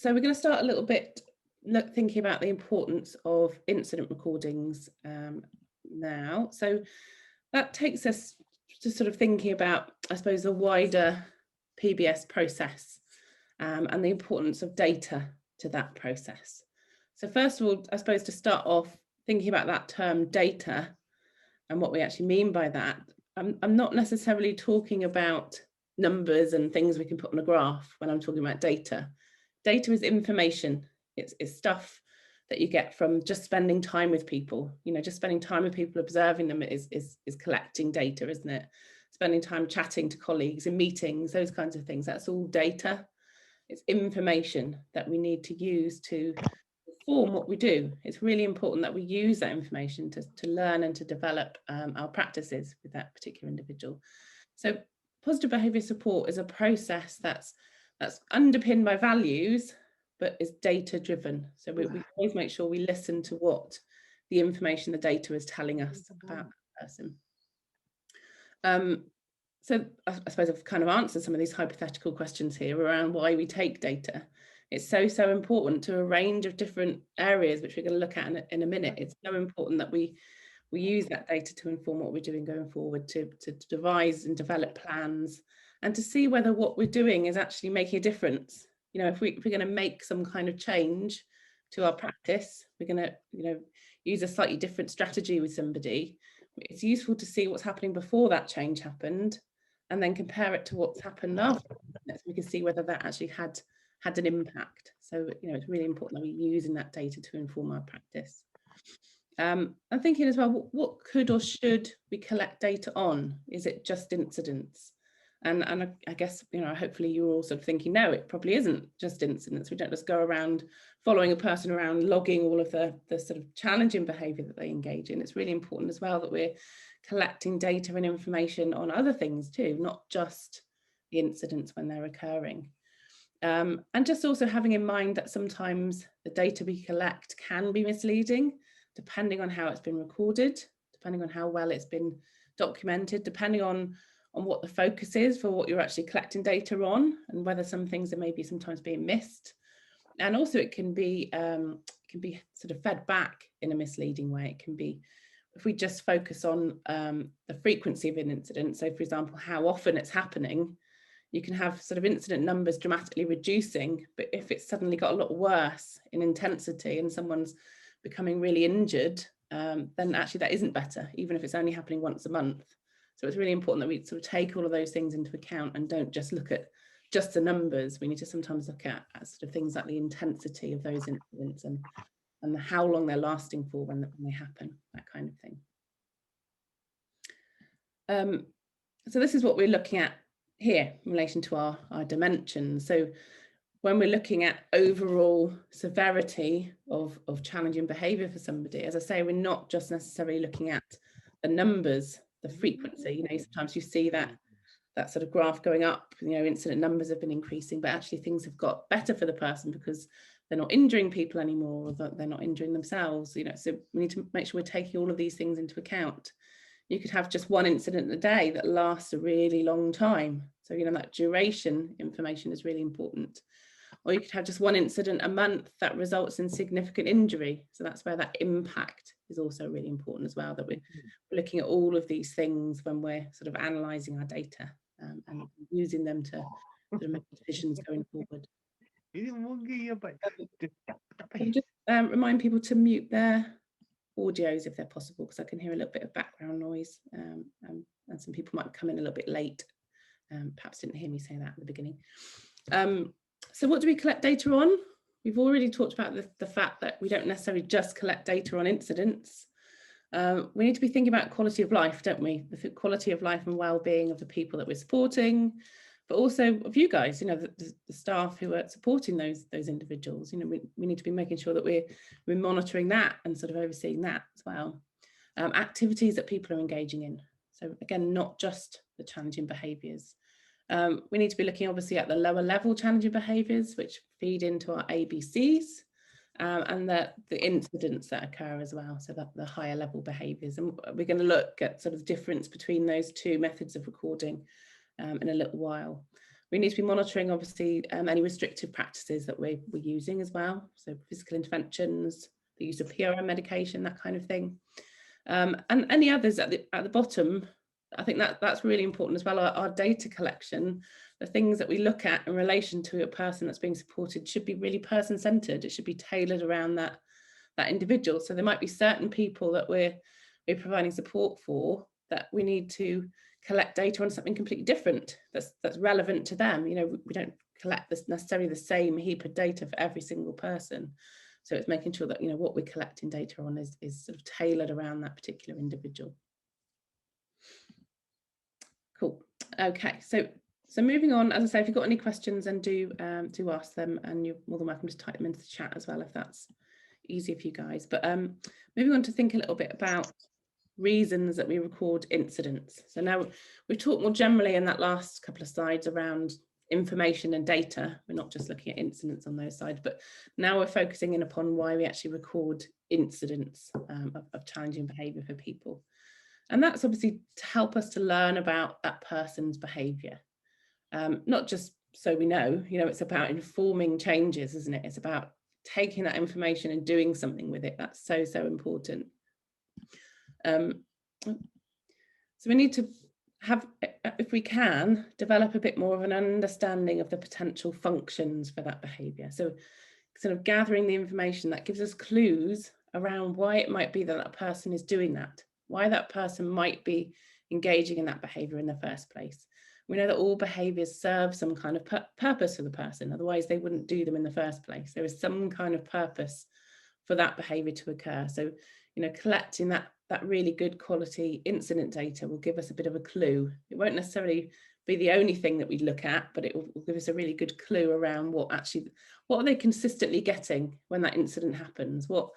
So we're going to start a little bit thinking about the importance of incident recordings now. So that takes us to sort of thinking about, I suppose, the wider PBS process and the importance of data to that process. So first of all, I suppose to start off thinking about that term data and what we actually mean by that, I'm not necessarily talking about numbers and things we can put on a graph when I'm talking about data. Data is information. It's stuff that you get from just spending time with people. You know, just spending time with people, observing them is collecting data, isn't it? Spending time chatting to colleagues in meetings, those kinds of things. That's all data. It's information that we need to use to form what we do. It's really important that we use that information to learn and to develop our practices with that particular individual. So positive behaviour support is a process that's underpinned by values, but is data driven. So we always make sure we listen to what the information, the data is telling us about that person. So I suppose I've kind of answered some of these hypothetical questions here around why we take data. It's so important to a range of different areas, which we're going to look at in a minute. It's so important that we use that data to inform what we're doing going forward, to devise and develop plans, and to see whether what we're doing is actually making a difference. You know, if we're going to make some kind of change to our practice, we're going to, you know, use a slightly different strategy with somebody. It's useful to see what's happening before that change happened, and then compare it to what's happened after, so we can see whether that actually had an impact. So, you know, it's really important that we're using that data to inform our practice. I'm thinking as well, what could or should we collect data on? Is it just incidents? And I guess, you know, hopefully you're all sort of thinking, no, it probably isn't just incidents. We don't just go around following a person around, logging all of the sort of challenging behaviour that they engage in. It's really important as well that we're collecting data and information on other things too, not just the incidents when they're occurring. And just also having in mind that sometimes the data we collect can be misleading, depending on how it's been recorded, depending on how well it's been documented, depending on what the focus is for what you're actually collecting data on, and whether some things are maybe sometimes being missed. And also it can be sort of fed back in a misleading way. It can be, if we just focus on the frequency of an incident, so for example, how often it's happening, you can have sort of incident numbers dramatically reducing, but if it's suddenly got a lot worse in intensity and someone's becoming really injured, then actually that isn't better, even if it's only happening once a month. So it's really important that we sort of take all of those things into account and don't just look at just the numbers. We need to sometimes look at sort of things like the intensity of those incidents and how long they're lasting for when they happen, that kind of thing. So this is what we're looking at here in relation to our dimensions. So when we're looking at overall severity of challenging behaviour for somebody, as I say, we're not just necessarily looking at the numbers, the frequency. You know, sometimes you see that sort of graph going up, you know, incident numbers have been increasing, but actually things have got better for the person because they're not injuring people anymore, or that they're not injuring themselves, you know. So we need to make sure we're taking all of these things into account. You could have just one incident a day that lasts a really long time. So, you know, that duration information is really important. Or you could have just one incident a month that results in significant injury. So that's where that impact is also really important as well, that we're looking at all of these things when we're sort of analysing our data and using them to sort of make decisions going forward. Just remind people to mute their audios if they're possible, because I can hear a little bit of background noise and some people might come in a little bit late, perhaps didn't hear me say that at the beginning. So what do we collect data on? We've already talked about the fact that we don't necessarily just collect data on incidents. We need to be thinking about quality of life, don't we? The quality of life and well-being of the people that we're supporting, but also of you guys, you know, the staff who are supporting those individuals. You know, we need to be making sure that we're monitoring that and sort of overseeing that as well. Activities that people are engaging in. So again, not just the challenging behaviours. We need to be looking obviously at the lower level challenging behaviours, which feed into our ABCs, and the incidents that occur as well, so that the higher level behaviours. And we're going to look at sort of the difference between those two methods of recording in a little while. We need to be monitoring, obviously, any restrictive practices that we're using as well. So physical interventions, the use of PRM medication, that kind of thing. And any others at the bottom, I think that's really important as well. Our data collection, the things that we look at in relation to a person that's being supported should be really person-centered. It should be tailored around that individual. So there might be certain people that we're providing support for that we need to collect data on something completely different that's relevant to them. You know, we don't collect necessarily the same heap of data for every single person. So it's making sure that, you know, what we're collecting data on is sort of tailored around that particular individual. Cool. Okay, so moving on, as I say, if you've got any questions, then do ask them, and you're more than welcome to type them into the chat as well if that's easier for you guys. But moving on to think a little bit about reasons that we record incidents. So now we've talked more generally in that last couple of slides around information and data. We're not just looking at incidents on those sides, but now we're focusing in upon why we actually record incidents of challenging behaviour for people. And that's obviously to help us to learn about that person's behaviour. Not just so we know, you know, it's about informing changes, isn't it? It's about taking that information and doing something with it. That's so important. So we need to have, if we can, develop a bit more of an understanding of the potential functions for that behaviour. So sort of gathering the information that gives us clues around why it might be that that person is doing that, why that person might be engaging in that behaviour in the first place. We know that all behaviours serve some kind of purpose for the person, otherwise they wouldn't do them in the first place. There is some kind of purpose for that behaviour to occur. So, you know, collecting that really good quality incident data will give us a bit of a clue. It won't necessarily be the only thing that we look at, but it will give us a really good clue around what are they consistently getting when that incident happens? What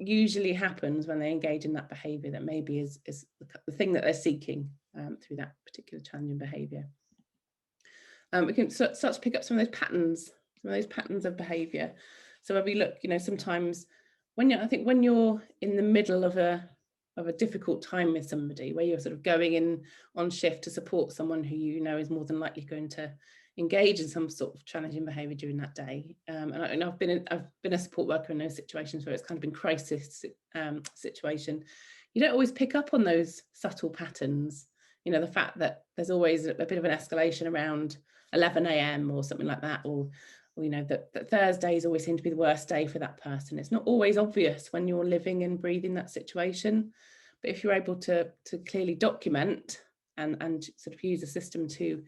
usually happens when they engage in that behaviour that maybe is the thing that they're seeking through that particular challenging behaviour. We can start to pick up some of those patterns of behaviour. So when we look, you know, sometimes I think when you're in the middle of a difficult time with somebody, where you're sort of going in on shift to support someone who you know is more than likely going to engage in some sort of challenging behaviour during that day. And I've been a support worker in those situations where it's kind of been crisis situation. You don't always pick up on those subtle patterns. You know, the fact that there's always a bit of an escalation around 11 a.m. or something like that, or you know, that Thursdays always seem to be the worst day for that person. It's not always obvious when you're living and breathing that situation, but if you're able to clearly document and sort of use a system to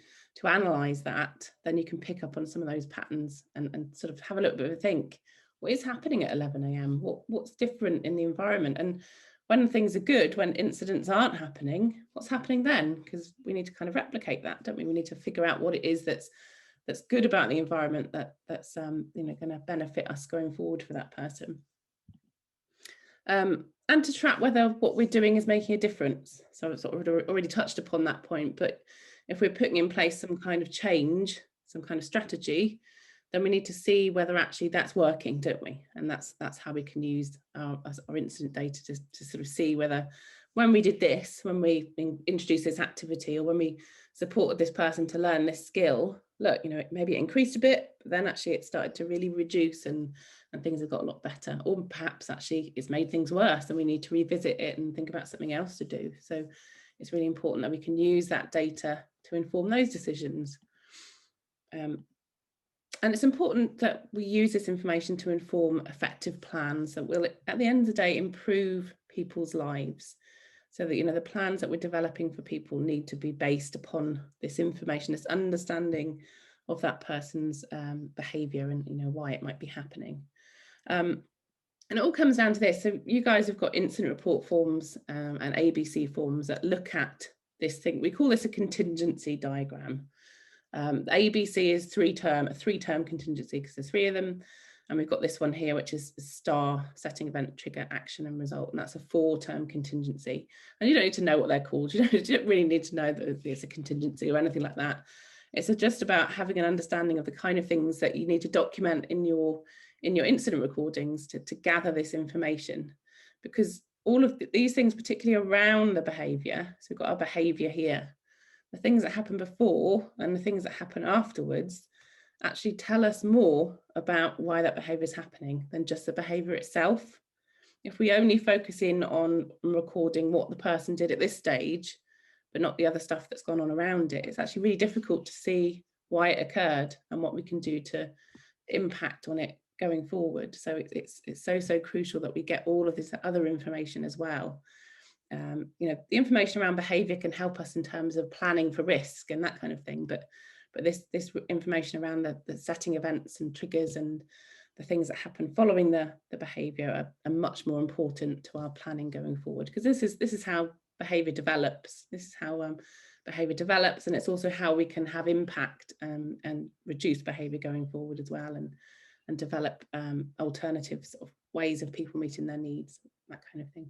analyze that, then you can pick up on some of those patterns and sort of have a little bit of a think, what is happening at 11 a.m? What's different in the environment? And when things are good, when incidents aren't happening, what's happening then? Because we need to kind of replicate that, don't we? We need to figure out what it is that's good about the environment that's you know, going to benefit us going forward for that person. And to track whether what we're doing is making a difference. So I've sort of already touched upon that point, but if we're putting in place some kind of change, some kind of strategy, then we need to see whether actually that's working, don't we? And that's how we can use our incident data to sort of see whether when we did this, when we introduced this activity, or when we supported this person to learn this skill, look, you know, maybe it increased a bit, but then actually it started to really reduce and things have got a lot better. Or perhaps actually it's made things worse and we need to revisit it and think about something else to do. So it's really important that we can use that data to inform those decisions. And it's important that we use this information to inform effective plans that will, at the end of the day, improve people's lives. So that, you know, the plans that we're developing for people need to be based upon this information, this understanding of that person's behaviour and, you know, why it might be happening. And it all comes down to this. So you guys have got incident report forms and ABC forms that look at this thing. We call this a contingency diagram. The ABC is a three-term contingency because there's three of them. And we've got this one here, which is STAR, setting, event, trigger, action and result. And that's a 4-term contingency. And you don't need to know what they're called. You don't really need to know that it's a contingency or anything like that. It's just about having an understanding of the kind of things that you need to document in your incident recordings to gather this information. Because all of these things, particularly around the behaviour, so we've got our behaviour here, the things that happen before and the things that happen afterwards actually tell us more about why that behaviour is happening than just the behaviour itself. If we only focus in on recording what the person did at this stage, but not the other stuff that's gone on around it, it's actually really difficult to see why it occurred and what we can do to impact on it going forward. So it's so crucial that we get all of this other information as well. You know, the information around behaviour can help us in terms of planning for risk and that kind of thing, but this information around the setting events and triggers and the things that happen following the behaviour are much more important to our planning going forward, because this is how behaviour develops. This is how behaviour develops, and it's also how we can have impact and reduce behaviour going forward as well, and develop alternative sort of ways of people meeting their needs, that kind of thing.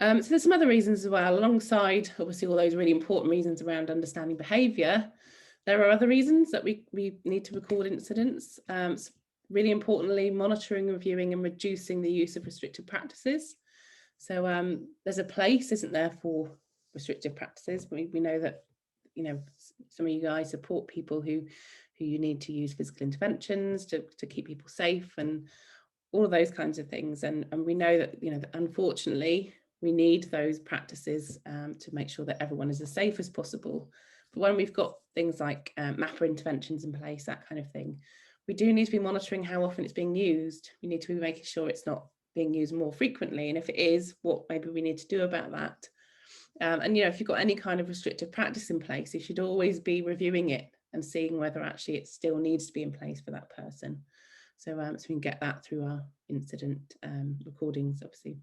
So there's some other reasons as well, alongside obviously all those really important reasons around understanding behaviour. There are other reasons that we need to record incidents. Really importantly, monitoring, reviewing and reducing the use of restrictive practices. So there's a place, isn't there, for restrictive practices. We know that, you know, some of you guys support people who you need to use physical interventions to keep people safe and all of those kinds of things. And we know that, you know, that unfortunately, we need those practices to make sure that everyone is as safe as possible. But when we've got things like MAPA interventions in place, that kind of thing, we do need to be monitoring how often it's being used. We need to be making sure it's not being used more frequently. And if it is, what maybe we need to do about that. And, you know, if you've got any kind of restrictive practice in place, you should always be reviewing it and seeing whether actually it still needs to be in place for that person. So we can get that through our incident recordings, obviously.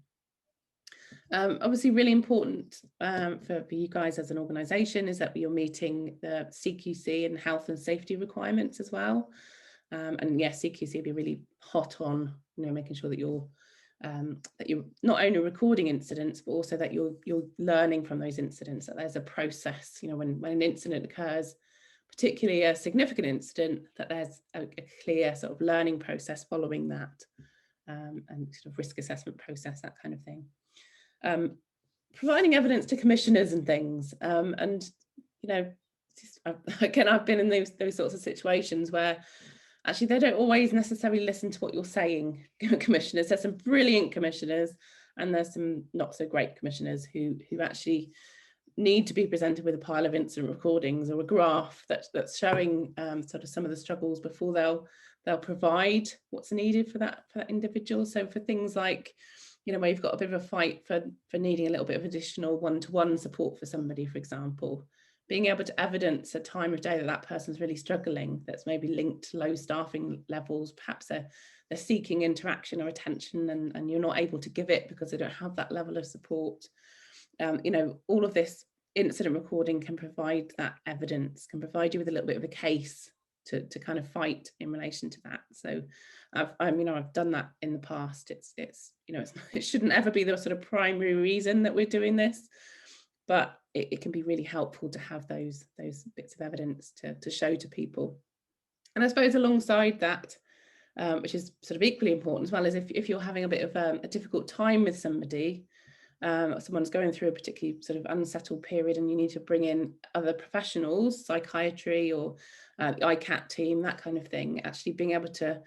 Obviously really important for you guys as an organisation is that you're meeting the CQC and health and safety requirements as well. And yes, CQC will be really hot on, you know, making sure that you're not only recording incidents, but also that you're learning from those incidents, that there's a process, you know, when an incident occurs, particularly a significant incident, that there's a clear sort of learning process following that, and sort of risk assessment process, that kind of thing. Providing evidence to commissioners and things, and you know, again, I've been in those sorts of situations where actually they don't always necessarily listen to what you're saying. Commissioners, there's some brilliant commissioners and there's some not so great commissioners who actually need to be presented with a pile of incident recordings or a graph that's showing sort of some of the struggles before they'll provide what's needed for that individual. So for things like, you know, where you've got a bit of a fight for needing a little bit of additional one-to-one support for somebody, for example, being able to evidence a time of day that person's really struggling, that's maybe linked to low staffing levels, perhaps they're seeking interaction or attention and you're not able to give it because they don't have that level of support. You know, all of this incident recording can provide that evidence, can provide you with a little bit of a case to kind of fight in relation to that. So I've done that in the past. It's you know, it shouldn't ever be the sort of primary reason that we're doing this, but it can be really helpful to have those bits of evidence to show to people. And I suppose alongside that, which is sort of equally important as well, is if you're having a bit of a difficult time with somebody, someone's going through a particularly sort of unsettled period and you need to bring in other professionals, psychiatry or the ICAT team, that kind of thing, actually being able to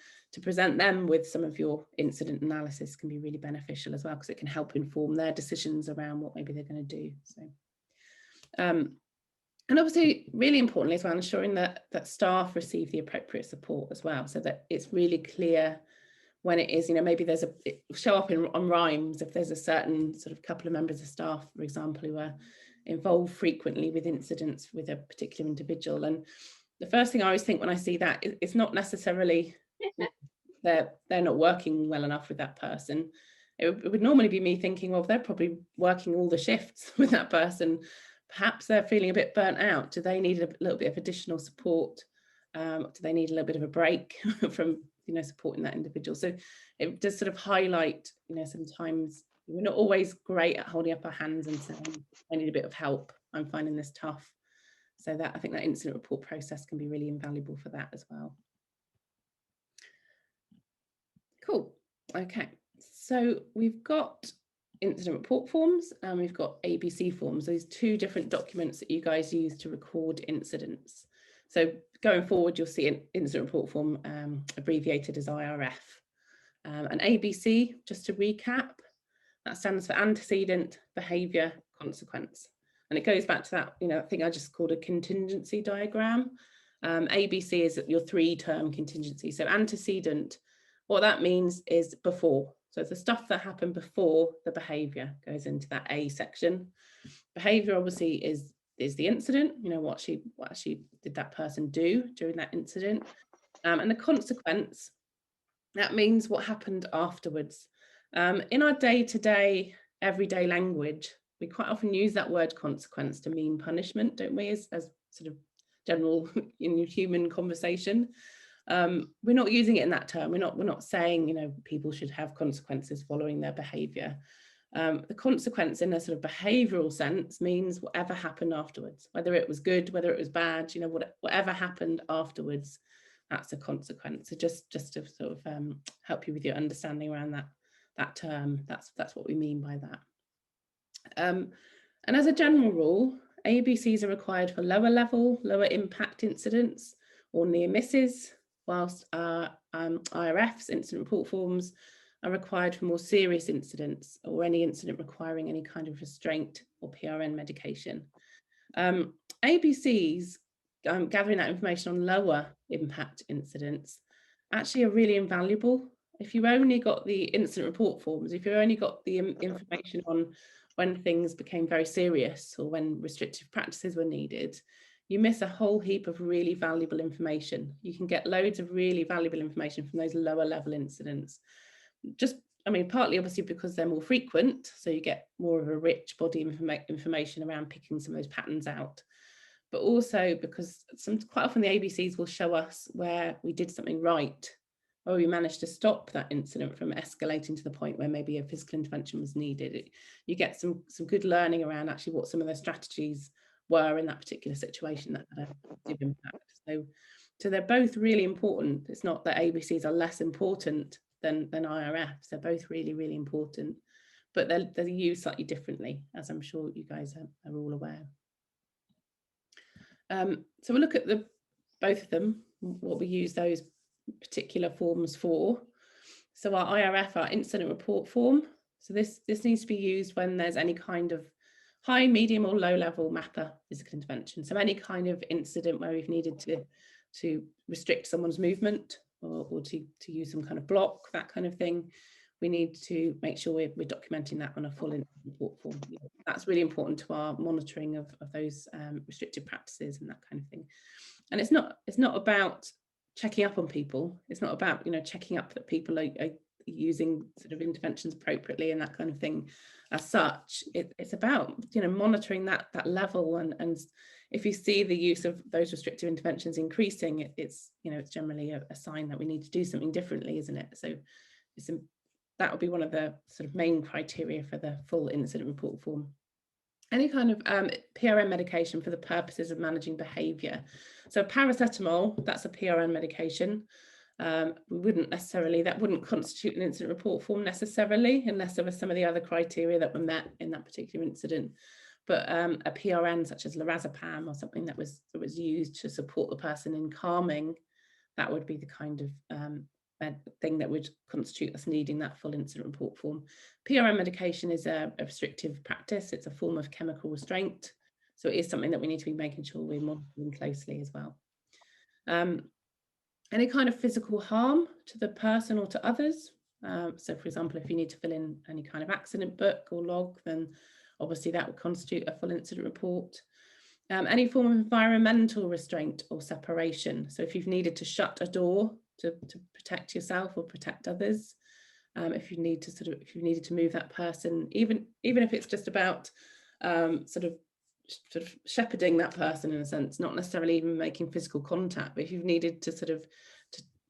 present them with some of your incident analysis can be really beneficial as well, because it can help inform their decisions around what maybe they're going to do. So, and obviously really importantly as well, ensuring that staff receive the appropriate support as well, so that it's really clear when it is, you know, maybe there's it will show up on RIMES if there's a certain sort of couple of members of staff, for example, who are involved frequently with incidents with a particular individual. And the first thing I always think when I see that, it's not necessarily they're not working well enough with that person. It would normally be me thinking, well, they're probably working all the shifts with that person. Perhaps they're feeling a bit burnt out. Do they need a little bit of additional support? Do they need a little bit of a break from, you know, supporting that individual? So it does sort of highlight, you know, sometimes we're not always great at holding up our hands and saying, I need a bit of help, I'm finding this tough. So that, I think that incident report process can be really invaluable for that as well. Cool. Okay, so we've got incident report forms, and we've got ABC forms, these two different documents that you guys use to record incidents. So going forward, you'll see an incident report form abbreviated as IRF. And ABC, just to recap, that stands for antecedent, behaviour, consequence. And it goes back to that, I think I just called a contingency diagram. ABC is your 3-term contingency. So antecedent, what that means is before. So it's the stuff that happened before the behaviour goes into that A section. Behaviour obviously is the incident, what actually did that person do during that incident. And the consequence, that means what happened afterwards. In our day-to-day, everyday language, we quite often use that word consequence to mean punishment, don't we, as sort of general in human conversation. We're not using it in that term. We're not saying, people should have consequences following their behaviour. The consequence in a sort of behavioural sense means whatever happened afterwards, whether it was good, whether it was bad, whatever happened afterwards, that's a consequence. So just to sort of help you with your understanding around that term, that's what we mean by that. And as a general rule, ABCs are required for lower level, lower impact incidents or near misses, whilst IRFs, incident report forms, are required for more serious incidents or any incident requiring any kind of restraint or PRN medication. ABCs, gathering that information on lower impact incidents, actually are really invaluable. If you only got the incident report forms, if you only got the information on when things became very serious or when restrictive practices were needed, you miss a whole heap of really valuable information. You can get loads of really valuable information from those lower level incidents. Partly obviously because they're more frequent, so you get more of a rich body of information around picking some of those patterns out. But also because quite often the ABCs will show us where we did something right, or we managed to stop that incident from escalating to the point where maybe a physical intervention was needed. You get some good learning around actually what some of the strategies were in that particular situation that had a positive impact. So they're both really important. It's not that ABCs are less important than IRFs. They're both really, really important, but they're used slightly differently, as I'm sure you guys are all aware. So we'll look at both of them, what we use those particular forms for. So our IRF, our incident report form. So this needs to be used when there's any kind of high, medium or low level MAPA physical intervention. So any kind of incident where we've needed to restrict someone's movement or to use some kind of block, that kind of thing. We need to make sure we're documenting that on a full incident report form. That's really important to our monitoring of those restrictive practices and that kind of thing. And it's not about checking up on people. It's not about checking up that people are using sort of interventions appropriately and that kind of thing as such. It's about monitoring that level, and if you see the use of those restrictive interventions increasing, it's generally a sign that we need to do something differently, isn't it? So that would be one of the sort of main criteria for the full incident report form. Any kind of PRN medication for the purposes of managing behaviour. So paracetamol, that's a PRN medication. That wouldn't constitute an incident report form necessarily, unless there were some of the other criteria that were met in that particular incident. But a PRN such as lorazepam or something that was used to support the person in calming, that would be the kind of thing that would constitute us needing that full incident report form. PRN medication is a restrictive practice. It's a form of chemical restraint. So it is something that we need to be making sure we're monitoring closely as well. Any kind of physical harm to the person or to others. So for example, if you need to fill in any kind of accident book or log, then obviously that would constitute a full incident report. Any form of environmental restraint or separation. So if you've needed to shut a door to protect yourself or protect others, if you needed to move that person, even if it's just about sort of shepherding that person in a sense, not necessarily even making physical contact, but if you've needed to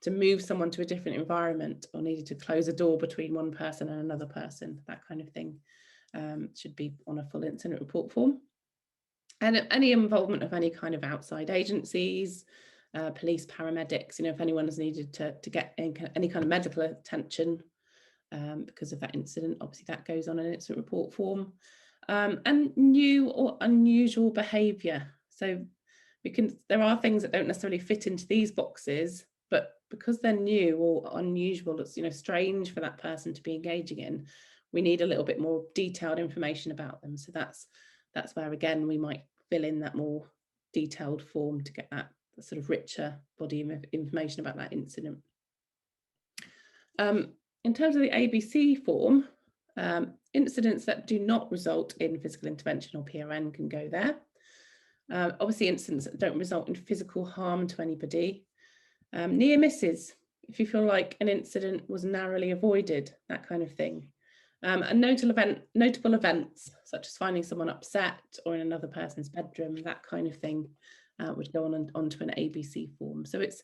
to move someone to a different environment or needed to close a door between one person and another person, that kind of thing should be on a full incident report form. And any involvement of any kind of outside agencies, police, paramedics, if anyone has needed to get any kind of medical attention, because of that incident. Obviously that goes on an incident report form. And new or unusual behaviour. So there are things that don't necessarily fit into these boxes, but because they're new or unusual, it's, you know, strange for that person to be engaging in, we need a little bit more detailed information about them. So that's where, again, we might fill in that more detailed form to get that sort of richer body of information about that incident. In terms of the ABC form, incidents that do not result in physical intervention or PRN can go there. Obviously, incidents that don't result in physical harm to anybody. Near misses, if you feel like an incident was narrowly avoided, that kind of thing. And notable events, such as finding someone upset or in another person's bedroom, that kind of thing, would go onto an ABC form. So it's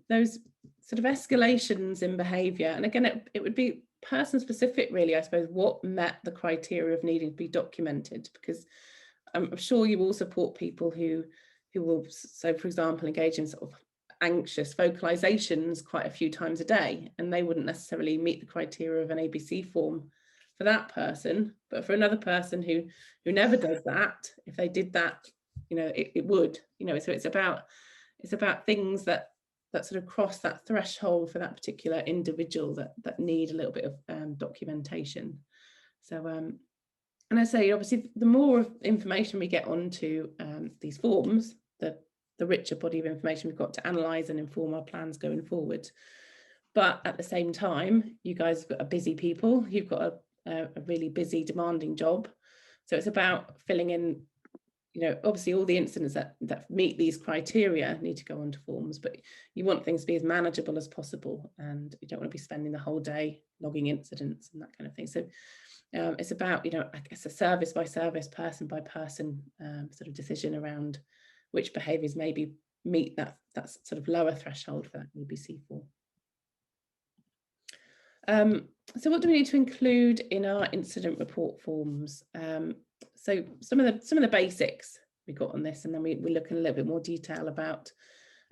those sort of escalations in behaviour. And again, it would be person specific, really, I suppose, what met the criteria of needing to be documented, because I'm sure you will support people who will, so for example, engage in sort of anxious vocalizations quite a few times a day, and they wouldn't necessarily meet the criteria of an ABC form for that person. But for another person who never does that, if they did that, you know, it would, you know. So it's about things that sort of cross that threshold for that particular individual that need a little bit of documentation. So and I say, obviously, the more information we get onto these forms, the richer body of information we've got to analyse and inform our plans going forward. But at the same time, you guys are busy people. You've got a really busy, demanding job. So it's about filling in, you know, obviously all the incidents that meet these criteria need to go onto forms, but you want things to be as manageable as possible, and you don't want to be spending the whole day logging incidents and that kind of thing. So it's about, you know, I guess a service by service, person by person sort of decision around which behaviours maybe meet that sort of lower threshold for that ABC form. So what do we need to include in our incident report forms? So some of the basics we got on this, and then we look in a little bit more detail about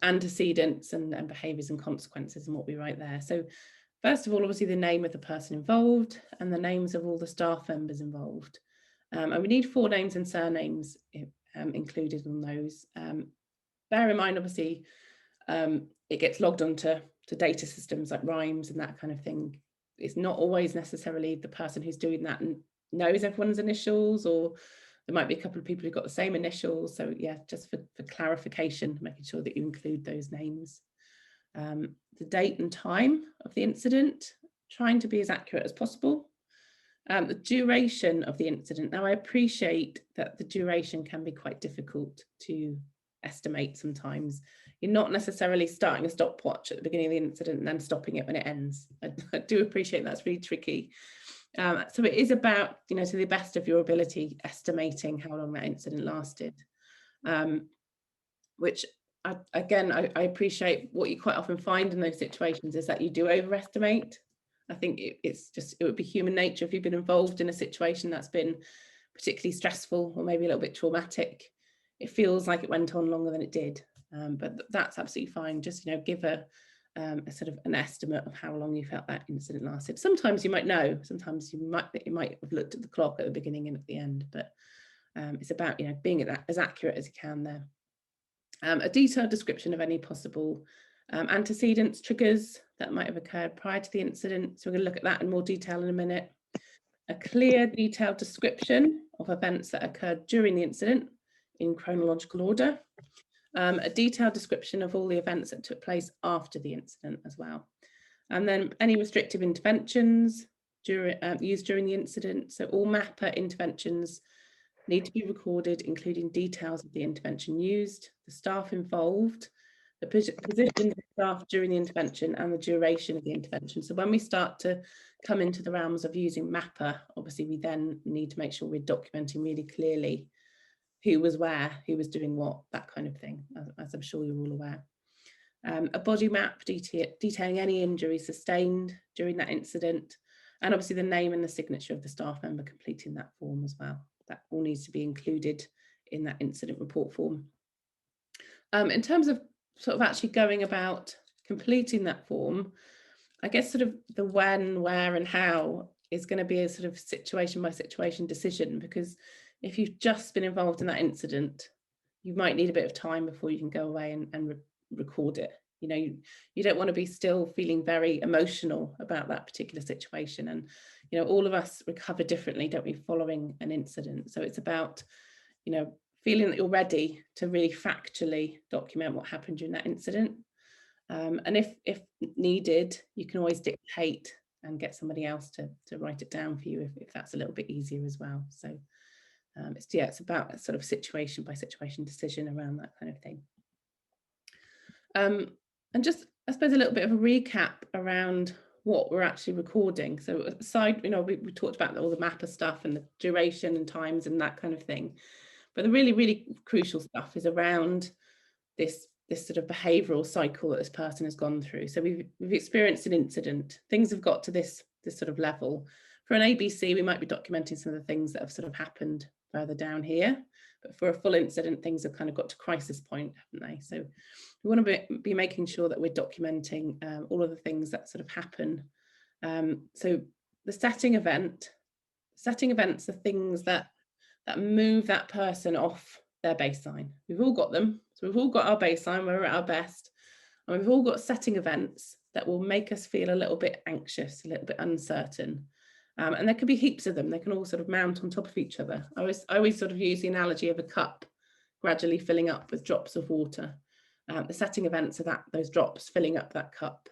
antecedents and behaviours and consequences and what we write there. So first of all, obviously the name of the person involved and the names of all the staff members involved. And we need 4 names and surnames included on those. Bear in mind, obviously, it gets logged onto data systems like RIMES and that kind of thing. It's not always necessarily the person who's doing that and knows everyone's initials, or there might be a couple of people who've got the same initials. So yeah, just for clarification, making sure that you include those names. The date and time of the incident, trying to be as accurate as possible. The duration of the incident. Now, I appreciate that the duration can be quite difficult to estimate sometimes. You're not necessarily starting a stopwatch at the beginning of the incident and then stopping it when it ends. I do appreciate that's really tricky. So it is about, you know, to the best of your ability, estimating how long that incident lasted, which I appreciate what you quite often find in those situations is that you do overestimate. I think it would be human nature if you've been involved in a situation that's been particularly stressful or maybe a little bit traumatic. It feels like it went on longer than it did, but that's absolutely fine. Just, you know, give a sort of an estimate of how long you felt that incident lasted. Sometimes you might know, sometimes you might have looked at the clock at the beginning and at the end, but it's about, you know, being as accurate as you can there. A detailed description of any possible antecedents, triggers that might have occurred prior to the incident. So we're going to look at that in more detail in a minute. A clear, detailed description of events that occurred during the incident in chronological order. A detailed description of all the events that took place after the incident as well. And then any restrictive interventions used during the incident. So all MAPA interventions need to be recorded, including details of the intervention used, the staff involved, the position of the staff during the intervention, and the duration of the intervention. So when we start to come into the realms of using MAPA, obviously we then need to make sure we're documenting really clearly who was where, who was doing what, that kind of thing, as I'm sure you're all aware. A body map detailing any injury sustained during that incident, and obviously the name and the signature of the staff member completing that form as well. That all needs to be included in that incident report form. In terms of sort of actually going about completing that form, I guess sort of the when, where and how is going to be a sort of situation by situation decision, because if you've just been involved in that incident, you might need a bit of time before you can go away and record it. You know, you don't want to be still feeling very emotional about that particular situation. And, you know, all of us recover differently, don't we, following an incident. So it's about, you know, feeling that you're ready to really factually document what happened during that incident. And if needed, you can always dictate and get somebody else to write it down for you if that's a little bit easier as well. So it's about a sort of situation by situation decision around that kind of thing. And just, I suppose, a little bit of a recap around what we're actually recording. So aside, you know, we talked about all the mapper stuff and the duration and times and that kind of thing. But the really, really crucial stuff is around this sort of behavioural cycle that this person has gone through. So we've experienced an incident. Things have got to this sort of level. For an ABC, we might be documenting some of the things that have sort of happened further down here. But for a full incident, things have kind of got to crisis point, haven't they? So we want to be making sure that we're documenting all of the things that sort of happen. So the setting events are things that move that person off their baseline. We've all got them. So we've all got our baseline where we're at our best. And we've all got setting events that will make us feel a little bit anxious, a little bit uncertain. And there can be heaps of them. They can all sort of mount on top of each other. I always sort of use the analogy of a cup gradually filling up with drops of water. The setting events are those drops filling up that cup.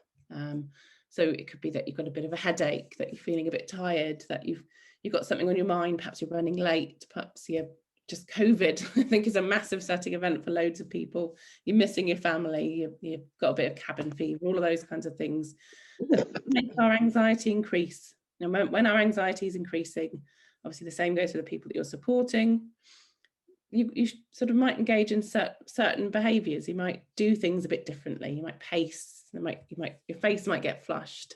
So it could be that you've got a bit of a headache, that you're feeling a bit tired, that you've got something on your mind, perhaps you're running late, perhaps you're just COVID, I think, is a massive setting event for loads of people. You're missing your family, you've got a bit of cabin fever, all of those kinds of things that make our anxiety increase. And when our anxiety is increasing, obviously the same goes for the people that you're supporting. You sort of might engage in certain behaviours. You might do things a bit differently. You might pace. Your face might get flushed.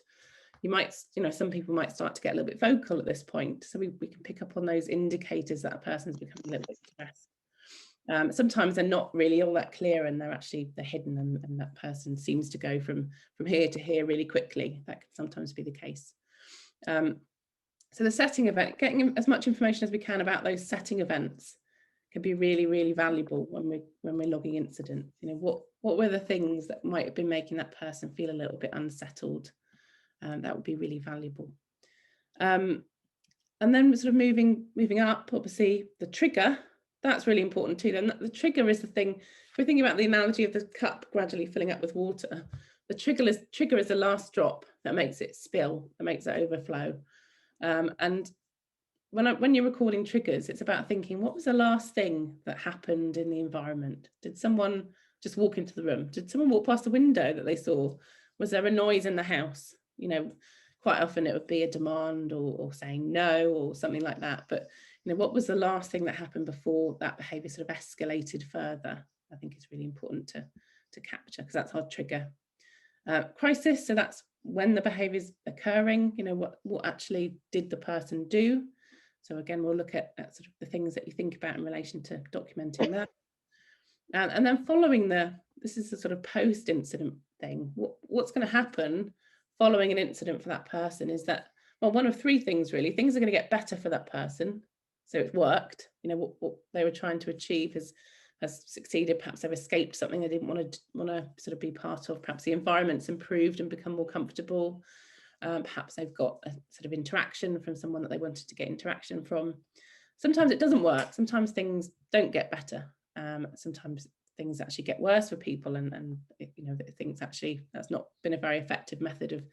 You might, you know, some people might start to get a little bit vocal at this point. So we can pick up on those indicators that a person's becoming a little bit stressed. Sometimes they're not really all that clear, and they're hidden, and that person seems to go from here to here really quickly. That can sometimes be the case. So the setting event, getting as much information as we can about those setting events can be really, really valuable when we're logging incidents. You know, what were the things that might have been making that person feel a little bit unsettled? That would be really valuable. And then sort of moving up, obviously the trigger, that's really important too. Then the trigger is the thing. If we're thinking about the analogy of the cup gradually filling up with water, the trigger is the last drop that makes it spill, that makes it overflow. And when you're recording triggers, it's about thinking, what was the last thing that happened in the environment? Did someone just walk into the room? Did someone walk past the window that they saw? Was there a noise in the house? You know, quite often it would be a demand or saying no or something like that. But, you know, what was the last thing that happened before that behavior sort of escalated further? I think it's really important to capture, because that's our trigger. Crisis, so that's when the behavior is occurring. You know, what actually did the person do? So again, we'll look at sort of the things that you think about in relation to documenting that. And then following this is the sort of post-incident thing. What's going to happen following an incident for that person is that, well, one of three things really. Things are going to get better for that person. So it's worked. You know, what they were trying to achieve has succeeded. Perhaps they've escaped something they didn't want to sort of be part of. Perhaps the environment's improved and become more comfortable. Perhaps they've got a sort of interaction from someone that they wanted to get interaction from. Sometimes it doesn't work. Sometimes things don't get better. Sometimes things actually get worse for people, and you know, things actually, that's not been a very effective method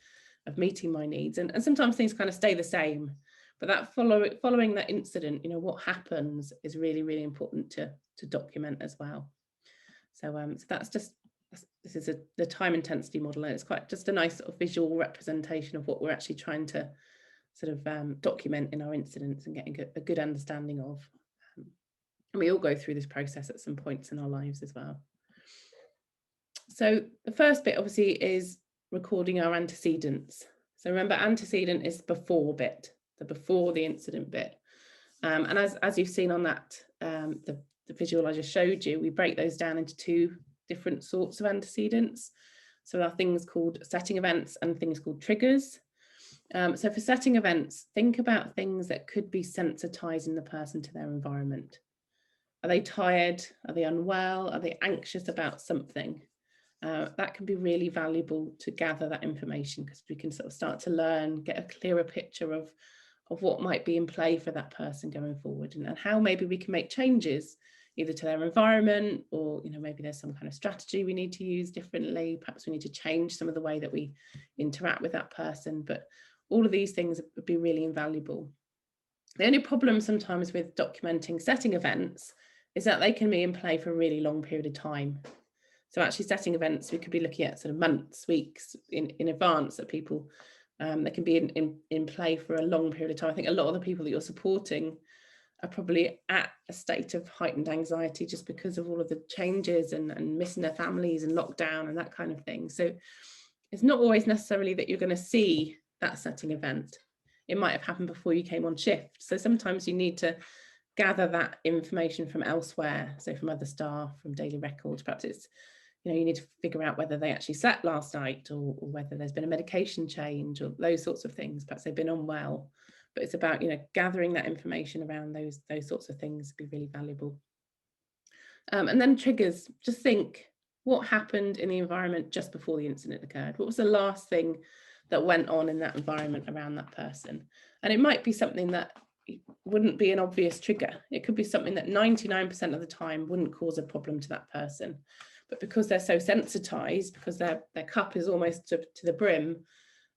of meeting my needs. And sometimes things kind of stay the same. But that following that incident, you know, what happens is really, really important to document as well. So so that's just, this is the time intensity model, and it's quite just a nice sort of visual representation of what we're actually trying to sort of document in our incidents and getting a good understanding of. And we all go through this process at some points in our lives as well. So the first bit obviously is recording our antecedents. So remember, antecedent is before bit, the before the incident bit. And as you've seen on that, the visual I just showed you, we break those down into two different sorts of antecedents. So there are things called setting events and things called triggers. So for setting events, think about things that could be sensitizing the person to their environment. Are they tired? Are they unwell? Are they anxious about something? That can be really valuable to gather that information, because we can sort of start to learn, get a clearer picture of what might be in play for that person going forward, and how maybe we can make changes either to their environment, or maybe there's some kind of strategy we need to use differently. Perhaps we need to change some of the way that we interact with that person. But all of these things would be really invaluable. The only problem sometimes with documenting setting events is that they can be in play for a really long period of time. So actually setting events, we could be looking at sort of months, weeks in advance that people, they can be in play for a long period of time. I think a lot of the people that you're supporting are probably at a state of heightened anxiety just because of all of the changes and missing their families and lockdown and that kind of thing. So it's not always necessarily that you're going to see that setting event. It might have happened before you came on shift. So sometimes you need to gather that information from elsewhere, so from other staff, from daily records. Perhaps it's, you need to figure out whether they actually slept last night, or whether there's been a medication change, or those sorts of things. Perhaps they've been unwell. But it's about, gathering that information around those sorts of things would be really valuable. And then triggers, just think, what happened in the environment just before the incident occurred? What was the last thing that went on in that environment around that person? And it might be something that wouldn't be an obvious trigger. It could be something that 99% of the time wouldn't cause a problem to that person. But because they're so sensitized, because their cup is almost to the brim,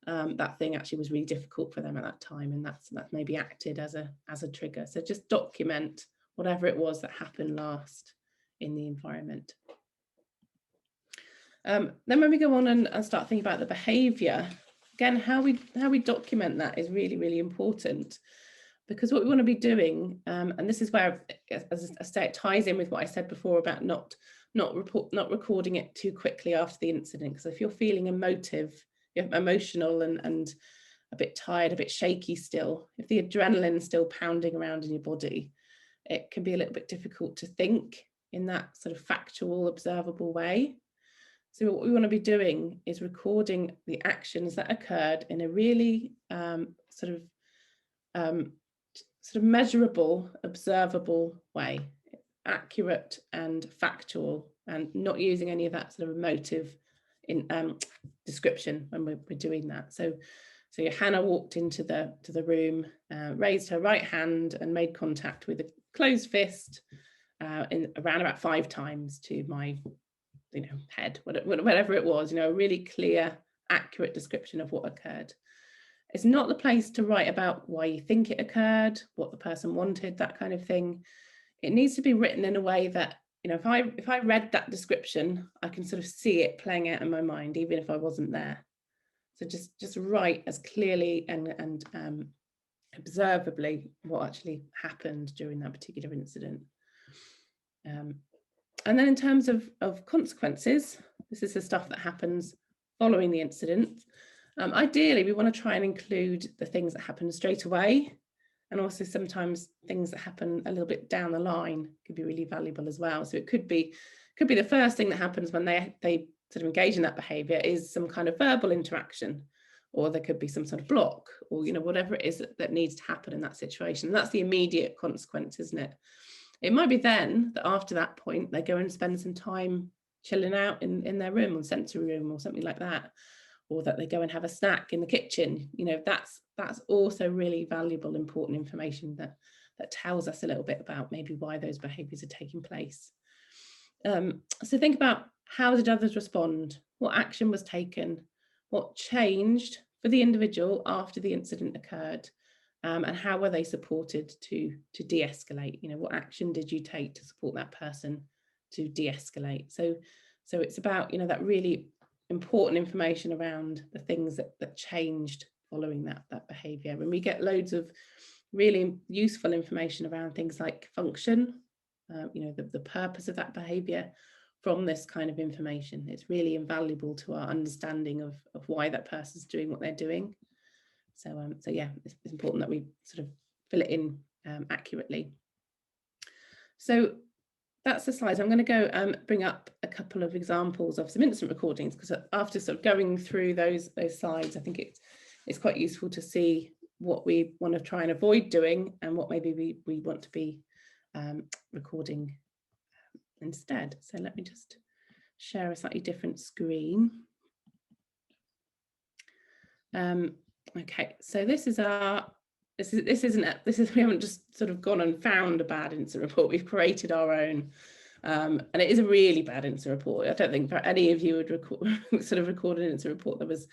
that thing actually was really difficult for them at that time, and that's maybe acted as a trigger. So just document whatever it was that happened last in the environment. Then when we go on and start thinking about the behavior, again, how we document that is really, really important, because what we want to be doing, and this is where, as I say, it ties in with what I said before about not recording it too quickly after the incident. Because if you're feeling emotional and a bit tired, a bit shaky still, if the adrenaline's still pounding around in your body, it can be a little bit difficult to think in that sort of factual, observable way. So what we want to be doing is recording the actions that occurred in a really sort of measurable, observable way, accurate and factual, and not using any of that sort of emotive in description when we're doing that. So Hannah walked into the room, raised her right hand and made contact with a closed fist around about 5 times to my head, whatever it was, a really clear, accurate description of what occurred. It's not the place to write about why you think it occurred, what the person wanted, that kind of thing. It needs to be written in a way that, if I read that description, I can sort of see it playing out in my mind, even if I wasn't there. So just write as clearly and observably what actually happened during that particular incident. And then in terms of consequences, this is the stuff that happens following the incident. Ideally, we want to try and include the things that happen straight away, and also sometimes things that happen a little bit down the line could be really valuable as well. So it could be the first thing that happens when they sort of engage in that behaviour is some kind of verbal interaction, or there could be some sort of block, or whatever it is that needs to happen in that situation. And that's the immediate consequence, isn't it? It might be then that after that point they go and spend some time chilling out in their room, or sensory room, or something like that, or that they go and have a snack in the kitchen. That's also really valuable, important information that tells us a little bit about maybe why those behaviours are taking place. So think about, how did others respond? What action was taken? What changed for the individual after the incident occurred? And how were they supported to de-escalate? What action did you take to support that person to de-escalate? So it's about, that really important information around the things that changed following that behaviour. And we get loads of really useful information around things like function, the purpose of that behaviour from this kind of information. It's really invaluable to our understanding of why that person's doing what they're doing. So yeah, it's important that we sort of fill it in accurately. So that's the slides. I'm going to go bring up a couple of examples of some incident recordings, because after sort of going through those slides, I think it's quite useful to see what we want to try and avoid doing and what maybe we want to be recording instead. So let me just share a slightly different screen. Okay, so this is we haven't just sort of gone and found a bad incident report. We've created our own, and it is a really bad incident report. I don't think any of you would record an incident report that was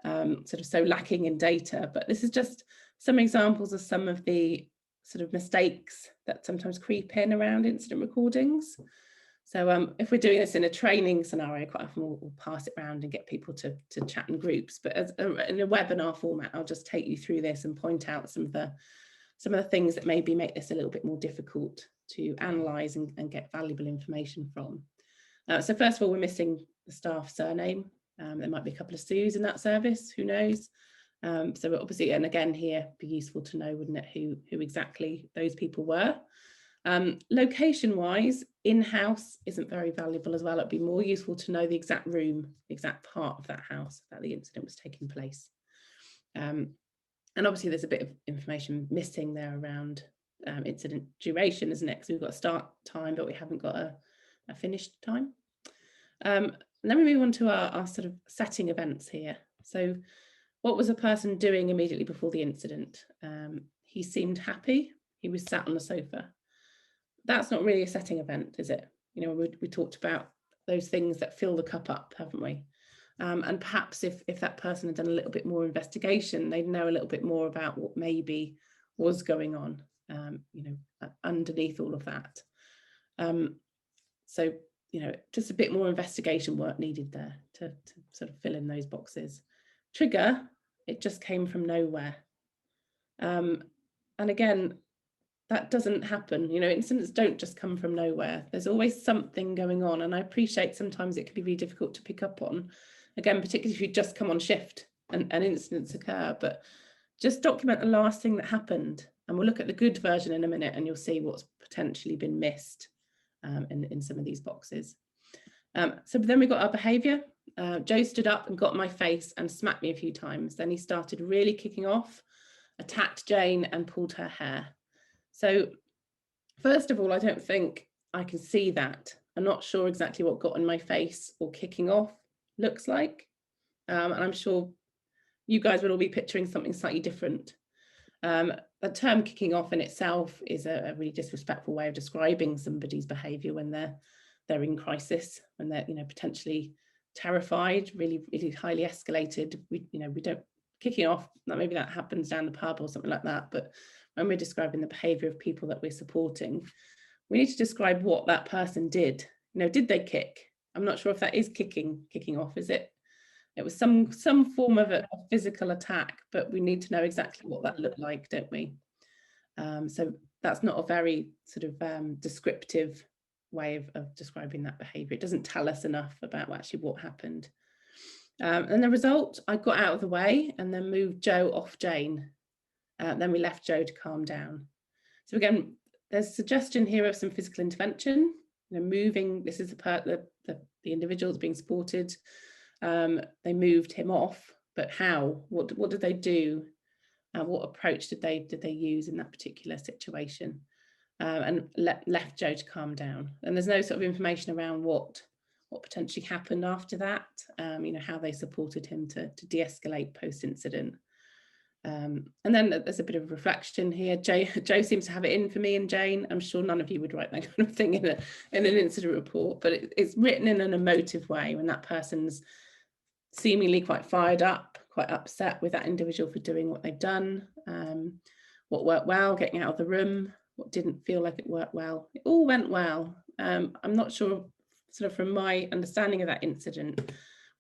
sort of so lacking in data. But this is just some examples of some of the sort of mistakes that sometimes creep in around incident recordings. So if we're doing this in a training scenario, quite often we'll pass it around and get people to chat in groups. But in a webinar format, I'll just take you through this and point out some of the things that maybe make this a little bit more difficult to analyse and get valuable information from. So first of all, we're missing the staff surname. There might be a couple of Sues in that service, who knows? So obviously, and again here, it'd be useful to know, wouldn't it, who exactly those people were. Location-wise, in-house isn't very valuable as well. It'd be more useful to know the exact room, the exact part of that house that the incident was taking place. And obviously there's a bit of information missing there around incident duration, isn't it? Because we've got a start time, but we haven't got a finished time. Then we move on to our sort of setting events here. So what was a person doing immediately before the incident? He seemed happy. He was sat on the sofa. That's not really a setting event, is it? You know, we talked about those things that fill the cup up, haven't we? And perhaps if that person had done a little bit more investigation, they'd know a little bit more about what maybe was going on, you know, underneath all of that. So, you know, just a bit more investigation work needed there to sort of fill in those boxes. Trigger, it just came from nowhere. And again, that doesn't happen. You know, incidents don't just come from nowhere. There's always something going on. And I appreciate sometimes it can be really difficult to pick up on. Again, particularly if you just come on shift and incidents occur, but just document the last thing that happened. And we'll look at the good version in a minute and you'll see what's potentially been missed in some of these boxes. So then we got our behaviour. Joe stood up and got my face and smacked me a few times. Then he started really kicking off, attacked Jane and pulled her hair. So first of all, I don't think I can see that. I'm not sure exactly what got on my face or kicking off looks like. And I'm sure you guys will all be picturing something slightly different. The term kicking off in itself is a really disrespectful way of describing somebody's behaviour when they're in crisis, when they're, you know, potentially terrified, really, really highly escalated. We don't kicking off, maybe that happens down the pub or something like that, but when we're describing the behaviour of people that we're supporting, we need to describe what that person did. You know, did they kick? I'm not sure if that is kicking off, is it? It was some form of a physical attack, but we need to know exactly what that looked like, don't we? So that's not a very sort of descriptive way of describing that behaviour. It doesn't tell us enough about actually what happened. And the result, I got out of the way and then moved Joe off Jane. Then we left Joe to calm down. So again, there's a suggestion here of some physical intervention, you know, moving. This is the individual that's being supported. They moved him off, but how? What did they do? What approach did they use in that particular situation? And left Joe to calm down. And there's no sort of information around what potentially happened after that. You know, how they supported him to de-escalate post-incident. And then there's a bit of reflection here. Joe seems to have it in for me and Jane. I'm sure none of you would write that kind of thing in an incident report, but it's written in an emotive way when that person's seemingly quite fired up, quite upset with that individual for doing what they've done. What worked well, getting out of the room, what didn't feel like it worked well. It all went well. I'm not sure, sort of from my understanding of that incident,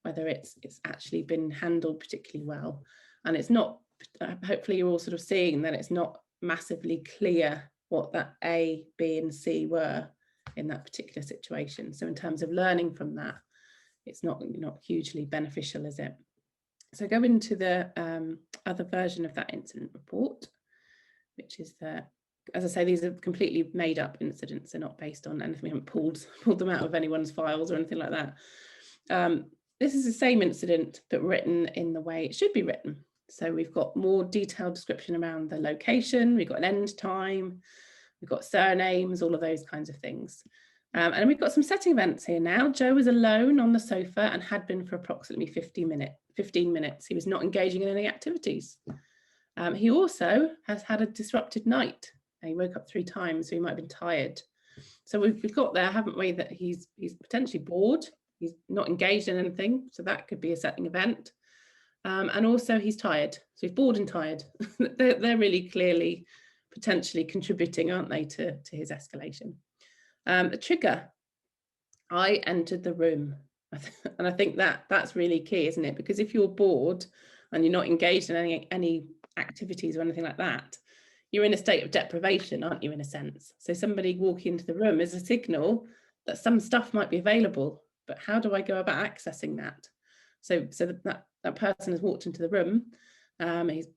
whether it's actually been handled particularly well. And it's not, hopefully you're all sort of seeing that it's not massively clear what that A, B and C were in that particular situation. So in terms of learning from that, it's not hugely beneficial, is it? So go into the other version of that incident report, which is the as I say, these are completely made up incidents. They're not based on anything. We haven't pulled them out of anyone's files or anything like that. This is the same incident, but written in the way it should be written. So we've got more detailed description around the location, we've got an end time, we've got surnames, all of those kinds of things. And we've got some setting events here now. Joe was alone on the sofa and had been for approximately 15 minutes. He was not engaging in any activities. He also has had a disrupted night. He woke up 3 times, so he might have been tired. So we've got there, haven't we, that he's potentially bored. He's not engaged in anything, so that could be a setting event. And also he's tired, so he's bored and tired. they're really clearly potentially contributing, aren't they, to his escalation. A trigger, I entered the room. And I think that's really key, isn't it? Because if you're bored and you're not engaged in any activities or anything like that, you're in a state of deprivation, aren't you, in a sense? So somebody walking into the room is a signal that some stuff might be available, but how do I go about accessing that? So that person has walked into the room.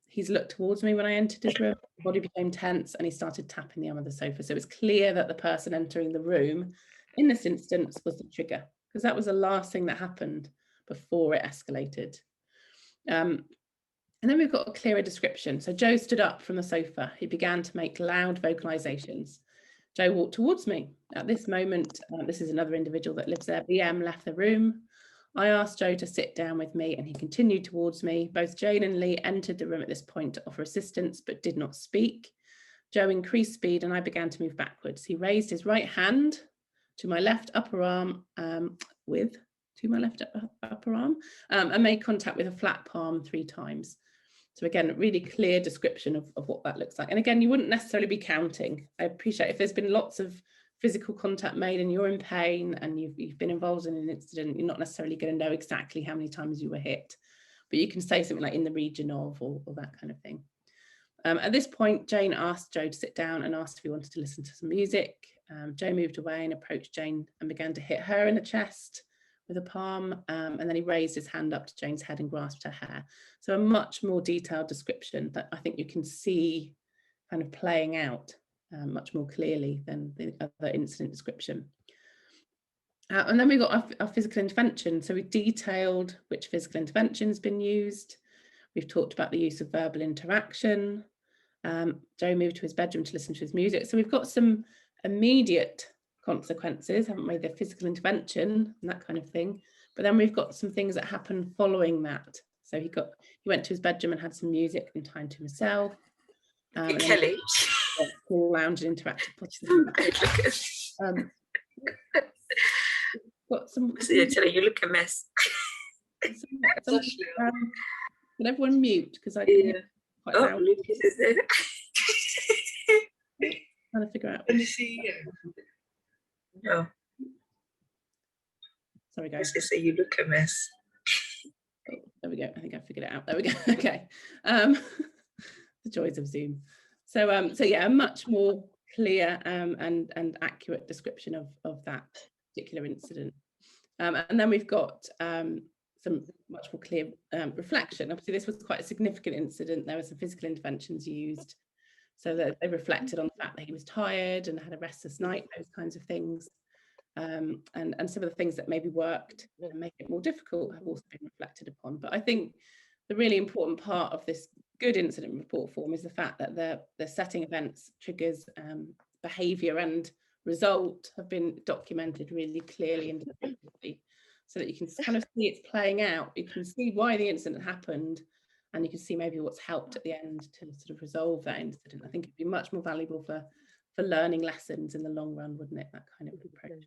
He's looked towards me when I entered his room, his body became tense, and he started tapping the arm of the sofa. So it's clear that the person entering the room in this instance was the trigger, because that was the last thing that happened before it escalated. And then we've got a clearer description. So Joe stood up from the sofa. He began to make loud vocalizations. Joe walked towards me. At this moment, this is another individual that lives there, BM left the room. I asked Joe to sit down with me and he continued towards me. Both Jane and Lee entered the room at this point to offer assistance, but did not speak. Joe increased speed and I began to move backwards. He raised his right hand to my left upper arm and made contact with a flat palm 3 times. So again, a really clear description of what that looks like. And again, you wouldn't necessarily be counting. I appreciate if there's been lots of physical contact made and you're in pain and you've been involved in an incident, you're not necessarily going to know exactly how many times you were hit, but you can say something like in the region of, or that kind of thing. At this point, Jane asked Joe to sit down and asked if he wanted to listen to some music. Joe moved away and approached Jane and began to hit her in the chest with a palm, and then he raised his hand up to Jane's head and grasped her hair. So a much more detailed description that I think you can see kind of playing out much more clearly than the other incident description. And then we've got our physical intervention. So we detailed which physical intervention has been used. We've talked about the use of verbal interaction. Joe moved to his bedroom to listen to his music. So we've got some immediate consequences, haven't we? The physical intervention and that kind of thing. But then we've got some things that happen following that. So he went to his bedroom and had some music and time to himself. Kelly. Lounge and interactive got some. Yeah, Kelly, you look a mess. Can everyone mute, because I can hear quite loud. Lucas is there. Trying to figure out. Can you see you? No. Sorry, guys. I say you look a mess. Oh, there we go. I think I figured it out. There we go. Okay. The joys of Zoom. So yeah, a much more clear and accurate description of that particular incident. And then we've got some much more clear reflection. Obviously, this was quite a significant incident. There were some physical interventions used, so that they reflected on the fact that he was tired and had a restless night, those kinds of things. And some of the things that maybe worked and make it more difficult have also been reflected upon. But I think the really important part of this good incident report form is the fact that the setting events, triggers, behaviour and result have been documented really clearly and descriptively, so that you can kind of see it's playing out. You can see why the incident happened, and you can see maybe what's helped at the end to sort of resolve that incident. I think it'd be much more valuable for learning lessons in the long run, wouldn't it, that kind of approach?